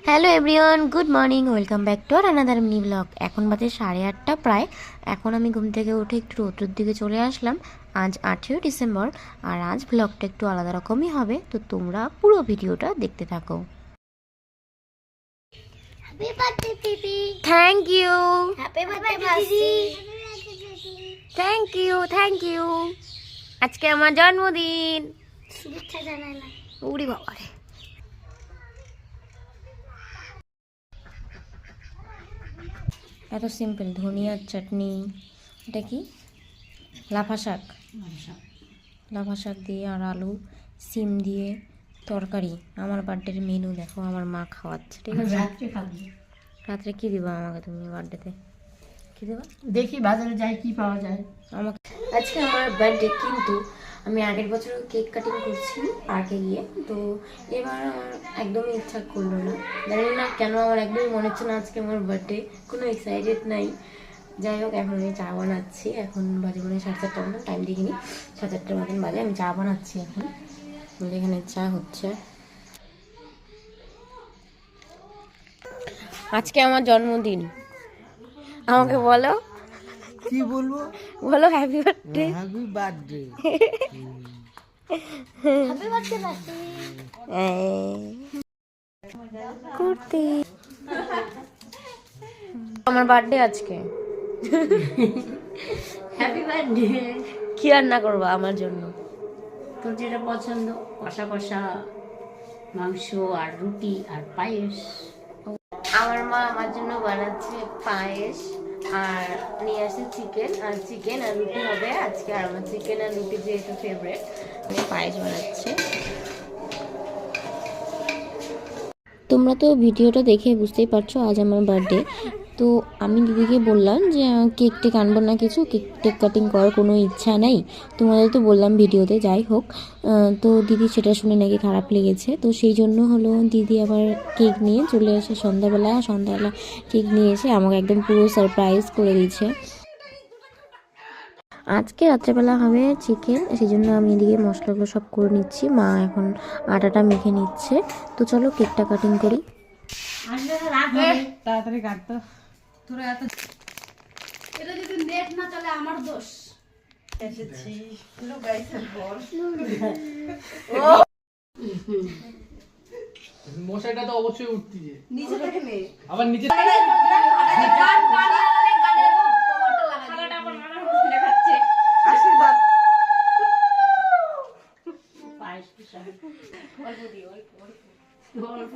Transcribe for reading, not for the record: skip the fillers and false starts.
Hello everyone, good morning, welcome back to another mini blog. এখন বাজে 8:30 প্রায়। এখন আমি ঘুম থেকে উঠে একটু রোদ্রের দিকে চলে আসলাম। আজ 8ই ডিসেম্বর, আর আজ ব্লগটা একটু আলাদা রকমই হবে, তো তোমরা পুরো ভিডিওটা দেখতে থাকো। হ্যাপি বার্থডে দিদি। থ্যাংক ইউ, হ্যাপি বার্থডে মাসি। Thank you. আজকে আমার জন্মদিন। শুভেচ্ছা জানালাম। উড়ি বাবারে, এত সিম্পল। ধনিয়ার চাটনি, এটা কি লাফা শাক, লাফা শাক দিয়ে আর আলু সিম দিয়ে তরকারি। আমার বার্থডের মেনু দেখো, আমার মা খাওয়াচ্ছে, ঠিক আছে? রাত্রে কি দিবা আমাকে তুমি বার্থডেতে? কি দেবা? দেখি বাজারে যাই কি পাওয়া যায়। আমাকে আজকে আমার বার্থডে, কিন্তু আমি আগের বছর কেক কাটিং করছি পার্কে গিয়ে, তো এবার আমার একদমই ইচ্ছা করলো না। জানি না কেন, আমার একদমই মনে হচ্ছে না আজকে আমার বার্থডে, কোনো এক্সাইটেড নাই। যাই হোক, এখন আমি চা বানাচ্ছি। এখন বাজে মনে হয় 4:30 মতন, টাইম দেখিনি, 4:30 মতন বাজে। আমি চা বানাচ্ছি এখন, এখানে চা হচ্ছে। আজকে আমার জন্মদিন, আমাকে বলো, কি বলবো? বলো happy birthday. Happy birthday. Happy birthday মাসি। কুর্তি, আমার বার্থডে আজকে। Happy birthday. কি রান্না করবা আমার জন্য? তোর যেটা পছন্দ, কষা কষা মাংস আর রুটি আর পায়েস। আমার মা আমার জন্য বানাচ্ছে পায়েস, আর নিয়ে আসে চিকেন আর রুটি হবে আজকে। আর আমার চিকেন আর রুটি যেহেতু ফেভারিট, আমি পায়েস বানাচ্ছে। তোমরা তো ভিডিওটা দেখে বুঝতেই পারছো আজ আমার বার্থডে। তো আমি দিদিকে বললাম যে কেক টেক আনবো না, কিছু কেক কাটিং করার কোনো ইচ্ছা নেই। তোমাদের তো বললাম ভিডিওতে, যাই হোক। তো দিদি সেটা শুনে নাকি খারাপ লেগেছে, তো সেই জন্য হলো দিদি আবার কেক নিয়ে চলে এসে সন্ধ্যাবেলা কেক নিয়ে এসে আমাকে একদম পুরো সারপ্রাইজ করে দিয়েছে। আজকে রাত্রেবেলা হবে চিকেন, সেই জন্য আমি এদিকে মশলাগুলো সব করে নিচ্ছি। মা এখন আটাটা মেখে নিচ্ছে। তো চলো কেকটা কাটিং করি। তাড়াতাড়ি কাটতো। তোরা এত এটা যদি নেট না চলে আমার দোষ। এসেছি পুরো গাইছেন বল। মশাইটা তো অবশ্যই উঠতিছে নিচে থেকে নে। আবার নিচে আশীর্বাদ। পায়েস অল্প দিও, অল্প